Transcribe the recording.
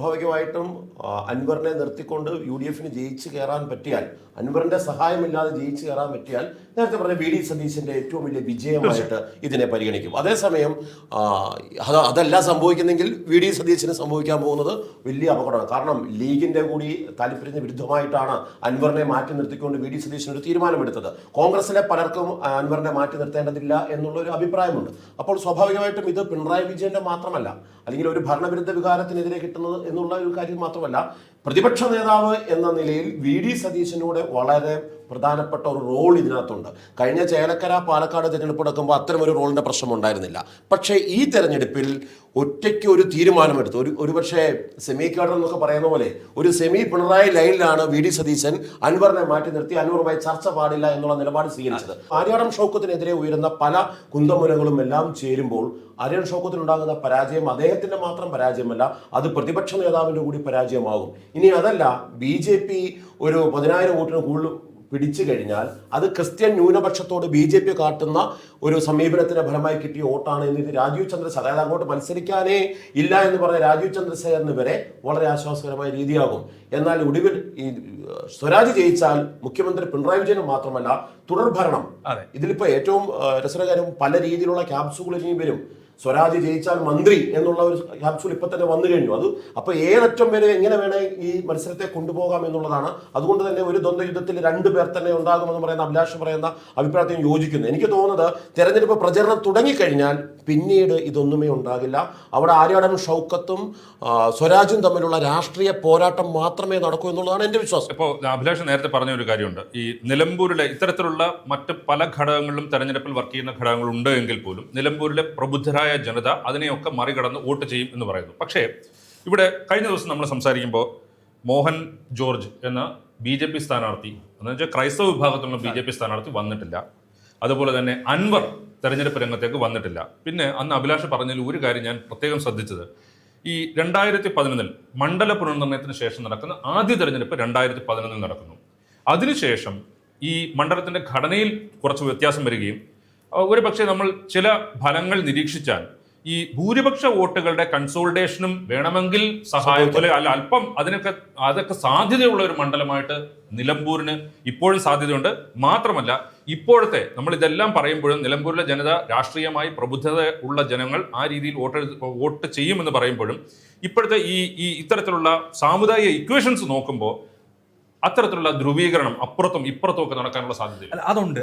സ്വാഭാവികമായിട്ടും അൻവറിനെ നിർത്തിക്കൊണ്ട് UDF ജയിച്ചു കയറാൻ പറ്റിയാൽ, അൻവറിന്റെ സഹായമില്ലാതെ ജയിച്ചു കയറാൻ പറ്റിയാൽ നേരത്തെ പറഞ്ഞ VD സതീശന്റെ ഏറ്റവും വലിയ വിജയമായിട്ട് ഇതിനെ പരിഗണിക്കും. അതേസമയം അതല്ല സംഭവിക്കുന്നെങ്കിൽ VD സതീശന് സംഭവിക്കാൻ പോകുന്നത് വലിയ അപകടമാണ്. കാരണം ലീഗിന്റെ കൂടി താല്പര്യത്തിന് വിരുദ്ധമായിട്ടാണ് അൻവറിനെ മാറ്റി നിർത്തിക്കൊണ്ട് VD സതീശൻ ഒരു തീരുമാനമെടുത്തത്. കോൺഗ്രസിലെ പലർക്കും അൻവറിനെ മാറ്റി നിർത്തേണ്ടതില്ല എന്നുള്ള ഒരു അഭിപ്രായമുണ്ട്. അപ്പോൾ സ്വാഭാവികമായിട്ടും ഇത് പിണറായി വിജയന്റെ മാത്രമല്ല, അല്ലെങ്കിൽ ഒരു ഭരണവിരുദ്ധ വികാരത്തിനെതിരെ കിട്ടുന്നത് എന്നുള്ള ഒരു കാര്യം മാത്രമല്ല, പ്രതിപക്ഷ നേതാവ് എന്ന നിലയിൽ VD സതീശനൂടെ വളരെ പ്രധാനപ്പെട്ട ഒരു റോൾ ഇതിനകത്തുണ്ട്. കഴിഞ്ഞ ചേലക്കര പാലക്കാട് തിരഞ്ഞെടുപ്പ് നടക്കുമ്പോൾ അത്തരമൊരു റോളിൻ്റെ പ്രശ്നം ഉണ്ടായിരുന്നില്ല. പക്ഷേ ഈ തെരഞ്ഞെടുപ്പിൽ ഒറ്റയ്ക്ക് ഒരു തീരുമാനമെടുത്തു. ഒരുപക്ഷെ സെമി കേഡർ എന്നൊക്കെ പറയുന്ന പോലെ ഒരു സെമി പിണറായി ലൈനിലാണ് VD സതീശൻ അൻവറിനെ മാറ്റി നിർത്തി അൻവറുമായി ചർച്ച പാടില്ല എന്നുള്ള നിലപാട് സ്വീകരിച്ചത്. ആര്യാടൻ ഷൗക്കത്തിനെതിരെ ഉയരുന്ന പല കുന്തമുനകളും എല്ലാം ചേരുമ്പോൾ ആര്യാടൻ ഷൗക്കത്തിനുണ്ടാകുന്ന പരാജയം അദ്ദേഹത്തിന്റെ മാത്രം പരാജയമല്ല, അത് പ്രതിപക്ഷ നേതാവിന്റെ കൂടി പരാജയമാകും. ഇനി അതല്ല, BJP ഒരു 10,000 വോട്ടിന് കൂടുതൽ പിടിച്ചു കഴിഞ്ഞാൽ അത് ക്രിസ്ത്യൻ ന്യൂനപക്ഷത്തോട് BJP കാട്ടുന്ന ഒരു സമീപനത്തിന്റെ ഫലമായി കിട്ടിയ വോട്ടാണ് എന്നിട്ട് രാജീവ് ചന്ദ്രശേഖർ, അതായത് അങ്ങോട്ട് മത്സരിക്കാനേ ഇല്ല എന്ന് പറഞ്ഞ രാജീവ് ചന്ദ്രശേഖറിന് വരെ വളരെ ആശ്വാസകരമായ രീതിയാകും. എന്നാൽ ഒടുവിൽ ഈ സ്വരാജ് ജയിച്ചാൽ മുഖ്യമന്ത്രി പിണറായി വിജയന് മാത്രമല്ല തുടർഭരണം. ഇതിലിപ്പോ ഏറ്റവും രസകരം, പല രീതിയിലുള്ള ക്യാപ്സുകൾ ഇനിയും വരും. സ്വരാജ് ജയിച്ചാൽ മന്ത്രി എന്നുള്ള ഒരു ക്യാപ്സൂൾ ഇപ്പൊ തന്നെ വന്നു കഴിഞ്ഞു. അത് അപ്പൊ ഏതറ്റം വരെ എങ്ങനെ വേണേ ഈ മത്സരത്തെ കൊണ്ടുപോകാം എന്നുള്ളതാണ്. അതുകൊണ്ട് തന്നെ ഒരു ദ്വന്ദ്വ യുദ്ധത്തിൽ 2 പേർ തന്നെ ഉണ്ടാകുമെന്ന് പറയുന്ന അഭിലാഷ് പറയുന്ന അഭിപ്രായത്തിൽ യോജിക്കുന്നു. എനിക്ക് തോന്നുന്നത് തെരഞ്ഞെടുപ്പ് പ്രചരണം തുടങ്ങിക്കഴിഞ്ഞാൽ പിന്നീട് ഇതൊന്നുമേ ഉണ്ടാകില്ല. അവിടെ ആര്യാടൻ ഷൗക്കത്തും സ്വരാജും തമ്മിലുള്ള രാഷ്ട്രീയ പോരാട്ടം മാത്രമേ നടക്കൂ എന്നുള്ളതാണ് എൻ്റെ വിശ്വാസം. ഇപ്പോൾ അഭിലാഷ് നേരത്തെ പറഞ്ഞ ഒരു കാര്യമുണ്ട്, ഈ നിലമ്പൂരിലെ ഇത്തരത്തിലുള്ള മറ്റ് പല ഘടകങ്ങളിലും തെരഞ്ഞെടുപ്പിൽ വർക്ക് ചെയ്യുന്ന ഘടകങ്ങളുണ്ട് എങ്കിൽ പോലും നിലമ്പൂരിലെ പ്രബുദ്ധരായ ജനത അതിനെയൊക്കെ മറികടന്ന് വോട്ട് ചെയ്യും എന്ന് പറയുന്നു. പക്ഷേ ഇവിടെ കഴിഞ്ഞ ദിവസം നമ്മൾ സംസാരിക്കുമ്പോൾ മോഹൻ ജോർജ് എന്ന BJP സ്ഥാനാർത്ഥി, എന്ന് വെച്ചാൽ ക്രൈസ്തവ വിഭാഗത്തിലുള്ള BJP സ്ഥാനാർത്ഥി വന്നിട്ടില്ല. അതുപോലെ തന്നെ അൻവർ തെരഞ്ഞെടുപ്പ് രംഗത്തേക്ക് വന്നിട്ടില്ല. പിന്നെ അന്ന് അഭിലാഷ് പറഞ്ഞതിൽ ഒരു കാര്യം ഞാൻ പ്രത്യേകം ശ്രദ്ധിച്ചത്, ഈ 2011 മണ്ഡല പുനർനിർണയത്തിന് ശേഷം നടക്കുന്ന ആദ്യ തെരഞ്ഞെടുപ്പ് 2011 നടക്കുന്നു. അതിനുശേഷം ഈ മണ്ഡലത്തിന്റെ ഘടനയിൽ കുറച്ച് വ്യത്യാസം വരികയും ഒരു പക്ഷേ നമ്മൾ ചില ഫലങ്ങൾ നിരീക്ഷിച്ചാൽ ഈ ഭൂരിപക്ഷ വോട്ടുകളുടെ കൺസോളിഡേഷനും വേണമെങ്കിൽ സഹായം പോലെ അല്ല അല്പം അതൊക്കെ സാധ്യതയുള്ള ഒരു മണ്ഡലമായിട്ട് നിലമ്പൂരിന് ഇപ്പോഴും സാധ്യതയുണ്ട്. മാത്രമല്ല ഇപ്പോഴത്തെ നമ്മൾ ഇതെല്ലാം പറയുമ്പോഴും നിലമ്പൂരിലെ ജനത രാഷ്ട്രീയമായി പ്രബുദ്ധത ഉള്ള ജനങ്ങൾ ആ രീതിയിൽ വോട്ട് ചെയ്യുമെന്ന് പറയുമ്പോഴും ഇപ്പോഴത്തെ ഈ ഇത്തരത്തിലുള്ള സാമുദായിക ഇക്വേഷൻസ് നോക്കുമ്പോൾ അത്തരത്തിലുള്ള ധ്രുവീകരണം അപ്പുറത്തും ഇപ്പുറത്തും ഒക്കെ നടക്കാനുള്ള സാധ്യത അതുണ്ട്.